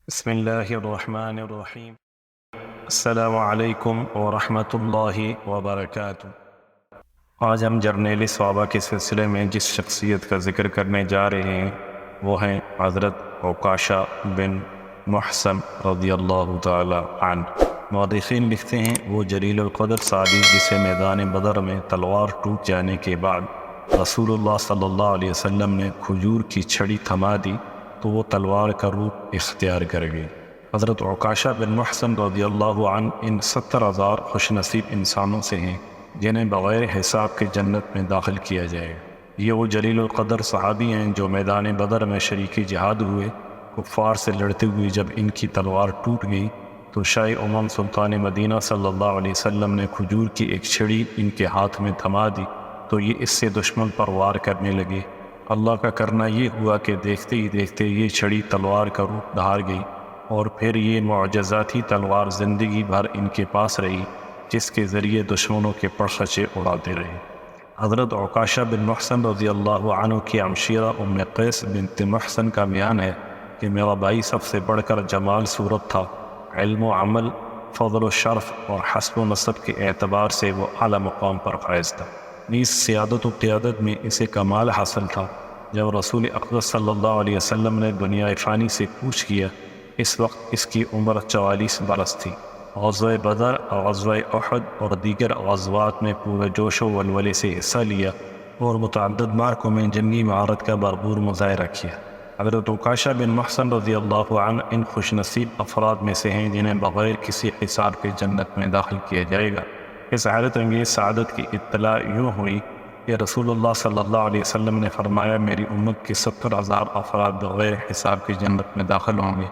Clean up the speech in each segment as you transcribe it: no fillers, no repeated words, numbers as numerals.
بسم اللہ الرحمن الرحیم۔ السلام علیکم ورحمۃ اللہ وبرکاتہ۔ آج ہم جرنیلی صحابہ کے سلسلے میں جس شخصیت کا ذکر کرنے جا رہے ہیں وہ ہیں حضرت عکاشہ بن محصن رضی اللہ تعالی عنہ۔ مورخین لکھتے ہیں وہ جلیل القدر صحابی جسے میدان بدر میں تلوار ٹوٹ جانے کے بعد رسول اللہ صلی اللہ علیہ وسلم نے کھجور کی چھڑی تھما دی تو وہ تلوار کا روپ اختیار کر گئی۔ حضرت عکاشہ بن محصن رضی اللہ عنہ ان 70,000 خوش نصیب انسانوں سے ہیں جنہیں بغیر حساب کے جنت میں داخل کیا جائے گا۔ یہ وہ جلیل القدر صحابی ہیں جو میدان بدر میں شریک جہاد ہوئے، کفار سے لڑتے ہوئے جب ان کی تلوار ٹوٹ گئی تو شاہ امم سلطان مدینہ صلی اللہ علیہ وسلم نے کھجور کی ایک چھڑی ان کے ہاتھ میں تھما دی تو یہ اس سے دشمن پر وار کرنے لگے۔ اللہ کا کرنا یہ ہوا کہ دیکھتے ہی دیکھتے یہ چھڑی تلوار کا روپ دھار گئی اور پھر یہ معجزاتی تلوار زندگی بھر ان کے پاس رہی جس کے ذریعے دشمنوں کے پرخچے اڑاتے رہے۔ حضرت عکاشہ بن محصن رضی اللہ عنہ کی ہمشیرہ ام قیس بنت محصن کا بیان ہے کہ میرا بھائی سب سے بڑھ کر جمال صورت تھا، علم و عمل، فضل و شرف اور حسب و نسب کے اعتبار سے وہ اعلیٰ مقام پر فائز تھا۔ نیز سیادت و قیادت میں اسے کمال حاصل تھا۔ جب رسول اقدس صلی اللہ علیہ وسلم نے دنیا فانی سے کوچ کیا اس وقت اس کی عمر 44 برس تھی۔ غزوہ بدر، غزوہ احد اور دیگر غزوات میں پورے جوش و ولولے سے حصہ لیا اور متعدد معرکوں میں جنگی مہارت کا بھرپور مظاہرہ کیا۔ حضرت عکاشہ بن محصن رضی اللہ عنہ ان خوش نصیب افراد میں سے ہیں جنہیں بغیر کسی حساب کے جنت میں داخل کیا جائے گا۔ اس حیرت انگیز سعادت کی اطلاع یوں ہوئی کہ رسول اللہ صلی اللہ علیہ وسلم نے فرمایا میری امت کے 70,000 افراد بغیر حساب کے جنت میں داخل ہوں گے۔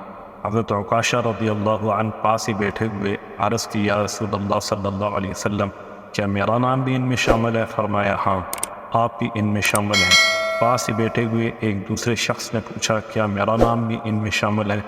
حضرت عکاشہ رضی اللہ عنہ پاس ہی بیٹھے ہوئے عرض کی یا رسول اللہ صلی اللہ علیہ وسلم کیا میرا نام بھی ان میں شامل ہے؟ فرمایا ہاں آپ بھی ان میں شامل ہیں۔ پاس ہی بیٹھے ہوئے ایک دوسرے شخص نے پوچھا کیا میرا نام بھی ان میں شامل ہے؟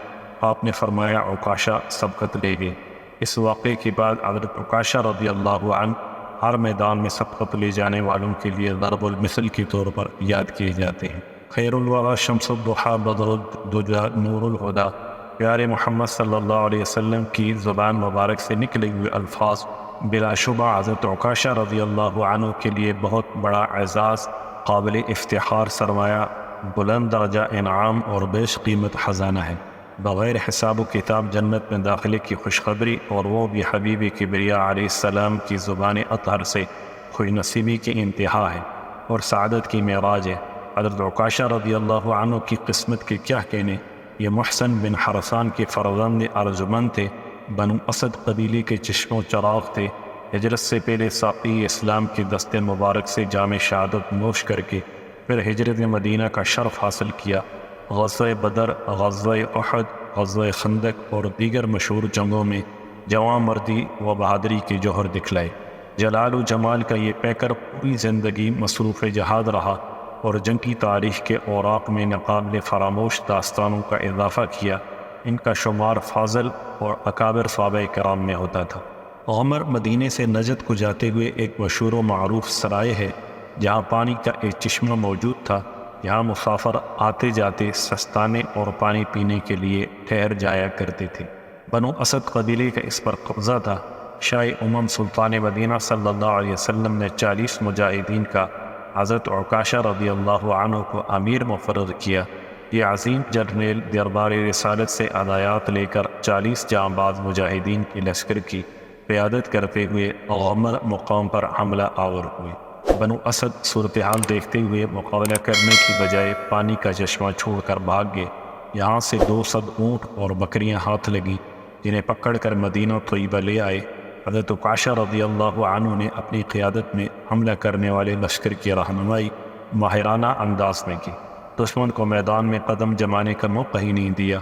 آپ نے فرمایا عکاشہ سبقت لے گئے۔ اس واقعے کے بعد حضرت عکاشہ رضی اللہ عنہ ہر میدان میں سبقت لے جانے والوں کے لیے ضرب المثل کے طور پر یاد کیے جاتے ہیں۔ خیر الورا شمس الضحیٰ بدر الدجیٰ نور الہدیٰ، پیارے محمد صلی اللہ علیہ وسلم کی زبان مبارک سے نکلے ہوئے الفاظ بلا شبہ حضرت عکاشہ رضی اللہ عنہ کے لیے بہت بڑا اعزاز، قابل افتخار سرمایہ، بلند درجہ انعام اور بیش قیمت خزانہ ہے۔ بغیر حساب و کتاب جنت میں داخلے کی خوشخبری اور وہ بھی حبیب کبریا علیہ السلام کی زبان اطہر سے خوش نصیبی کی انتہا ہے اور سعادت کی معراج ہے۔ حضرت عکاشہ رضی اللہ عنہ کی قسمت کے کیا کہنے، یہ محسن بن حرسان کے فرزند ارجمند تھے، بنو اسد قبیلے کے چشم و چراغ تھے۔ ہجرت سے پہلے ساقی اسلام کے دست مبارک سے جام شہادت نوش کر کے پھر ہجرت مدینہ کا شرف حاصل کیا۔ غزوہ بدر، غزوہ احد، غزوہ خندق اور دیگر مشہور جنگوں میں جواں مردی و بہادری کے جوہر دکھلائے۔ جلال و جمال کا یہ پیکر پوری زندگی مصروف جہاد رہا اور جنگی تاریخ کے اوراق میں ناقابل فراموش داستانوں کا اضافہ کیا۔ ان کا شمار فاضل اور اکابر صحابہ کرام میں ہوتا تھا۔ عمر مدینے سے نجد کو جاتے ہوئے ایک مشہور و معروف سرائے ہے جہاں پانی کا ایک چشمہ موجود تھا۔ یہاں مسافر آتے جاتے سستانے اور پانی پینے کے لیے ٹھہر جایا کرتے تھے۔ بنو اسد قبیلے کا اس پر قبضہ تھا۔ شاہ امم سلطان مدینہ صلی اللہ علیہ وسلم نے 40 مجاہدین کا حضرت عکاشہ رضی اللہ عنہ کو امیر مقرر کیا۔ یہ عظیم جرنیل دربار رسالت سے ہدایات لے کر 40 جانباز مجاہدین کی لشکر کی قیادت کرتے ہوئے غمر مقام پر حملہ آور ہوئے۔ بنو اسد صورتحال دیکھتے ہوئے مقابلہ کرنے کی بجائے پانی کا چشمہ چھوڑ کر بھاگ گئے۔ یہاں سے 200 اونٹ اور بکریاں ہاتھ لگیں جنہیں پکڑ کر مدینہ طیبہ لے آئے۔ حضرت عکاشہ رضی اللہ عنہ نے اپنی قیادت میں حملہ کرنے والے لشکر کی رہنمائی ماہرانہ انداز میں کی۔ دشمن کو میدان میں قدم جمانے کا موقع ہی نہیں دیا۔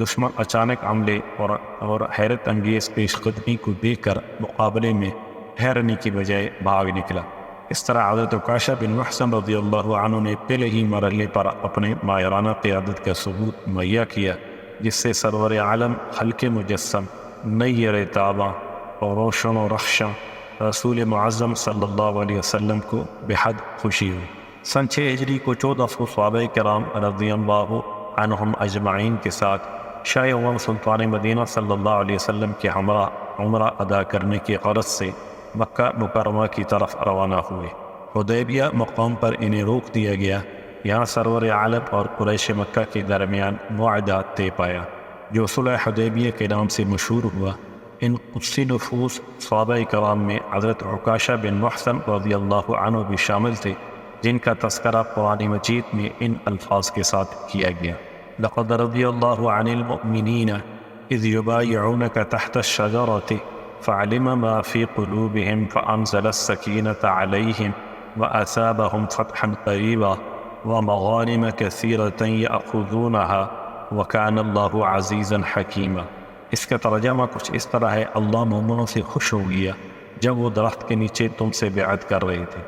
دشمن اچانک حملے اور حیرت انگیز پیش قدمی کو دیکھ کر مقابلے میں ٹھہرنے کی بجائے بھاگ نکلا۔ اس طرح حضرت عکاشہ بن محصن رضی اللہ عنہ نے پہلے ہی مرحلے پر اپنے ماہرانہ قیادت کا ثبوت مہیا کیا جس سے سرور عالم خلق مجسم نیر تاباں اور روشن و رخشاں رسول معظم صلی اللہ علیہ وسلم کو بحد خوشی ہوئی۔ سن 6 ہجری کو 14 صحابہ کرام رضی اللہ عنہم اجمعین کے ساتھ شاہ امام سلطان مدینہ صلی اللہ علیہ وسلم کے ہمراہ عمرہ ادا کرنے کی غرض سے مکہ مکرمہ کی طرف روانہ ہوئے۔ حدیبیہ مقام پر انہیں روک دیا گیا۔ یہاں سرور عالم اور قریش مکہ کے درمیان معاہدہ طے پایا جو صلح حدیبیہ کے نام سے مشہور ہوا۔ ان قدسی نفوس صحابہ کرام میں حضرت عکاشہ بن محصن رضی اللہ عنہ بھی شامل تھے، جن کا تذکرہ قرآن مجید میں ان الفاظ کے ساتھ کیا گیا: لقد رضی اللہ عن المؤمنین اذ یبایعونک تحت الشجرۃ فعلم ما فی قلوبہم فانزل السکینۃ علیہم واثابہم فتحا قریبا ومغانم کثیرۃ یأخذونها وکان اللہ عزیزا حکیما۔ اس کا ترجمہ کچھ اس طرح ہے: اللہ مومنوں سے خوش ہو گیا جب وہ درخت کے نیچے تم سے بیعت کر رہے تھے۔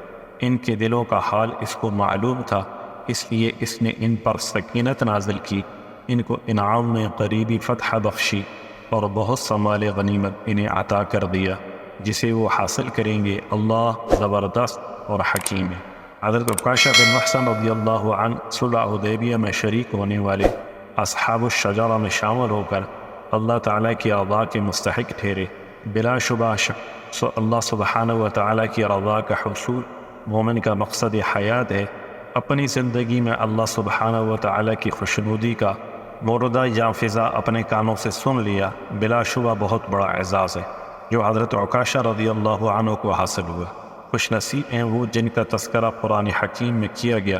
ان کے دلوں کا حال اس کو معلوم تھا، اس لیے اس نے ان پر سکینت نازل کی، ان کو انعام میں قریبی فتح بخشی اور بہت سا مال غنیمت انہیں عطا کر دیا، جسے وہ حاصل کریں گے۔ اللہ زبردست اور حکیم ہے۔ حضرت عکاشہ بن محصن رضی اللہ عنہ صلح حدیبیہ میں شریک ہونے والے اصحاب الشجرہ میں شامل ہو کر اللہ تعالیٰ کی رضا کے مستحق ٹھہرے۔ بلا شبہ اللہ سبحانہ و تعالیٰ کی رضا کا حصول مومن کا مقصد حیات ہے۔ اپنی زندگی میں اللہ سبحانہ و تعالیٰ کی خوشنودی کا موردہ یا فضا اپنے کانوں سے سن لیا، بلا شبہ بہت بڑا اعزاز ہے جو حضرت عکاشہ رضی اللہ عنہ کو حاصل ہوا۔ خوش نصیب ہیں وہ جن کا تذکرہ قرآن حکیم میں کیا گیا۔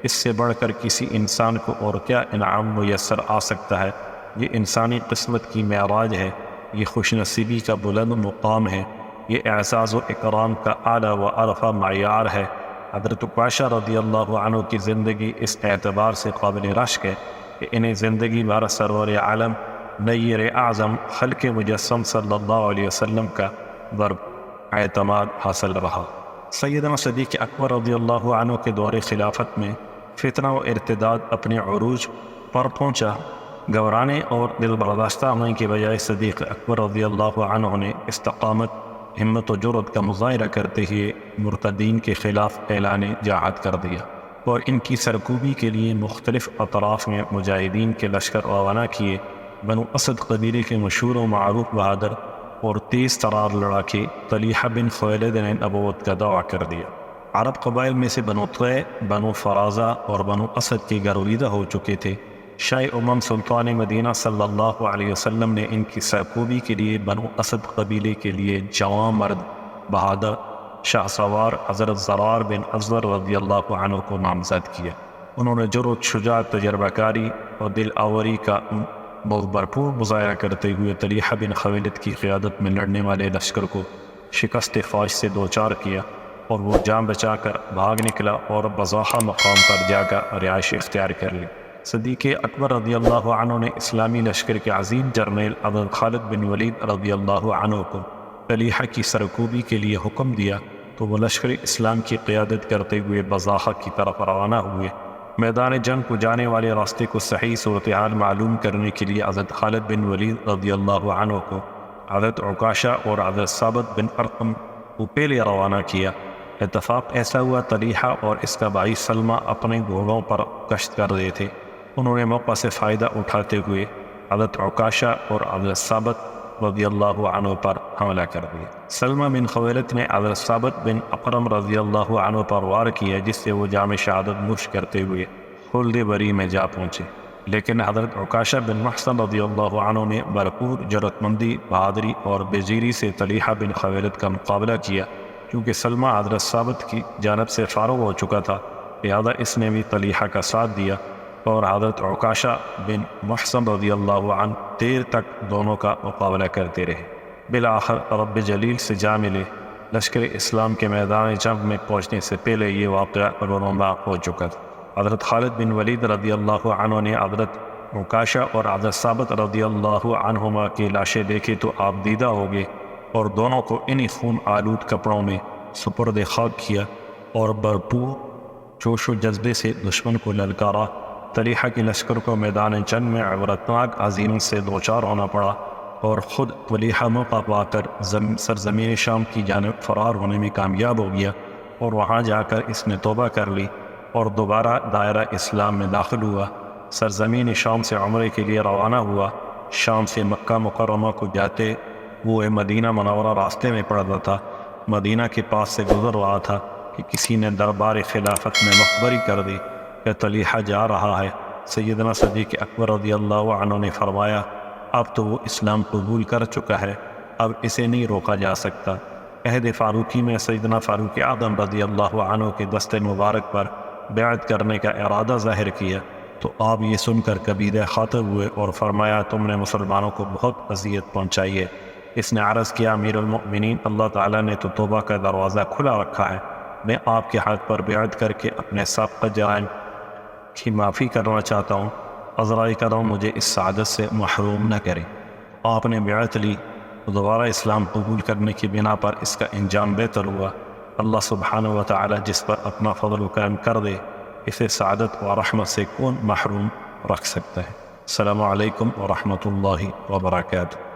اس سے بڑھ کر کسی انسان کو اور کیا انعام میسر آ سکتا ہے؟ یہ انسانی قسمت کی معراج ہے، یہ خوش نصیبی کا بلند مقام ہے، یہ اعزاز و اکرام کا اعلیٰ و ارفع معیار ہے۔ حضرت عکاشہ رضی اللہ عنہ کی زندگی اس اعتبار سے قابل رشک ہے کہ انہیں زندگی بھر سرور عالم نیر اعظم خلق مجسم صلی اللہ علیہ وسلم کا ضرب اعتماد حاصل رہا۔ سیدنا صدیق اکبر رضی اللہ عنہ کے دور خلافت میں فتنہ و ارتداد اپنے عروج پر پہنچا۔ گھبرانے اور دل برداشتہ ہونے کے بجائے صدیق اکبر رضی اللہ عنہ نے استقامت، ہمت و جرأت کا مظاہرہ کرتے ہوئے مرتدین کے خلاف اعلان جہاد کر دیا اور ان کی سرکوبی کے لیے مختلف اطراف میں مجاہدین کے لشکر روانہ کیے۔ بنو اسد قبیلے کے مشہور و معروف بہادر اور تیز ترار لڑاکے طلیحہ بن خویلد نے نبوت کا دعویٰ کر دیا۔ عرب قبائل میں سے بنو طے، بنو فرازہ اور بنو اسد کے گرویدہ ہو چکے تھے۔ شاہ امام سلطان مدینہ صلی اللہ علیہ وسلم نے ان کی سرکوبی کے لیے بنو اسد قبیلے کے لیے جوان مرد بہادر شاہ سوار حضرت زرار بن ازور رضی اللہ عنہ کو نامزد کیا۔ انہوں نے جرأت، شجاعت، تجربہ کاری اور دل آوری کا بھرپور مظاہرہ کرتے ہوئے طلیحہ بن خویلد کی قیادت میں لڑنے والے لشکر کو شکست فوج سے دوچار کیا اور وہ جان بچا کر بھاگ نکلا اور بضاحہ مقام پر جا کر رہائش اختیار کر لی۔ صدیق اکبر رضی اللہ عنہ نے اسلامی لشکر کے عظیم جرنیل حضرت خالد بن ولید رضی اللہ عنہ کو طلیحہ کی سرکوبی کے لیے حکم دیا تو وہ لشکر اسلام کی قیادت کرتے ہوئے بضاحہ کی طرف روانہ ہوئے۔ میدان جنگ کو جانے والے راستے کو صحیح صورتحال معلوم کرنے کے لیے حضرت خالد بن ولید رضی اللہ عنہ کو حضرت عکاشہ اور حضرت ثابت بن ارقم کو پہلے روانہ کیا۔ اتفاق ایسا ہوا طلیحہ اور اس کا بھائی سلمہ اپنے گھوڑوں پر گشت کر رہے تھے۔ انہوں نے موقع سے فائدہ اٹھاتے ہوئے حضرت عکاشہ اور حضرت ثابت رضی اللہ عنہ پر حملہ کر دیا۔ سلمہ بن خویلد نے حضرت ثابت بن اقرم رضی اللہ عنہ پر وار کیا، جس سے وہ جام شہادت نوش کرتے ہوئے خلد بری میں جا پہنچے۔ لیکن حضرت عکاشہ بن محصن رضی اللہ عنہ نے بھرپور جرأت مندی، بہادری اور بےزیری سے طلیحہ بن خویلد کا مقابلہ کیا۔ کیونکہ سلمہ حضرت ثابت کی جانب سے فارغ ہو چکا تھا، لہذا اس نے بھی طلیحہ کا ساتھ دیا اور حضرت عکاشہ بن محصن رضی اللہ عنہ دیر تک دونوں کا مقابلہ کرتے رہے۔ بالآخر رب جلیل سے جا ملے۔ لشکر اسلام کے میدان جنگ میں پہنچنے سے پہلے یہ واقعہ رونما ہو چکا تھا۔ حضرت خالد بن ولید رضی اللہ عنہ نے حضرت عکاشہ اور حضرت ثابت رضی اللہ عنہما کی لاشیں دیکھی تو آپ دیدہ ہو گئے اور دونوں کو انہی خون آلود کپڑوں میں سپرد خاک کیا اور بھرپور جوش و جذبے سے دشمن کو للکارا۔ طلیحہ کی لشکر کو میدان جنگ میں عبرتناک ہزیمت سے دوچار ہونا پڑا اور خود طلیحہ موقع پا کر سرزمین شام کی جانب فرار ہونے میں کامیاب ہو گیا اور وہاں جا کر اس نے توبہ کر لی اور دوبارہ دائرہ اسلام میں داخل ہوا۔ سرزمین شام سے عمرے کے لیے روانہ ہوا۔ شام سے مکہ مکرمہ کو جاتے وہ مدینہ منورہ راستے میں پڑتا تھا۔ مدینہ کے پاس سے گزر رہا تھا کہ کسی نے دربار خلافت میں مخبری کر دی کہ طلحہ جا رہا ہے۔ سیدنا صدیق اکبر رضی اللہ عنہ نے فرمایا اب تو وہ اسلام قبول کر چکا ہے، اب اسے نہیں روکا جا سکتا۔ عہد فاروقی میں سیدنا فاروق اعظم رضی اللہ عنہ کے دست مبارک پر بیعت کرنے کا ارادہ ظاہر کیا تو آپ یہ سن کر کبیرہ خاطر ہوئے اور فرمایا تم نے مسلمانوں کو بہت اذیت پہنچائی ہے۔ اس نے عرض کیا امیر المؤمنین، اللہ تعالیٰ نے تو توبہ کا دروازہ کھلا رکھا ہے، میں آپ کے حق پر بیعت کر کے اپنے سابقہ جرائم کی معافی کرنا چاہتا ہوں، عذرائے کرم مجھے اس سعادت سے محروم نہ کریں۔ آپ نے بیعت لی، دوبارہ اسلام قبول کرنے کی بنا پر اس کا انجام بہتر ہوا۔ اللہ سبحانہ و تعالی جس پر اپنا فضل و کرم کر دے اسے سعادت و رحمت سے کون محروم رکھ سکتا ہے۔ السلام علیکم ورحمۃ اللہ وبرکاتہ۔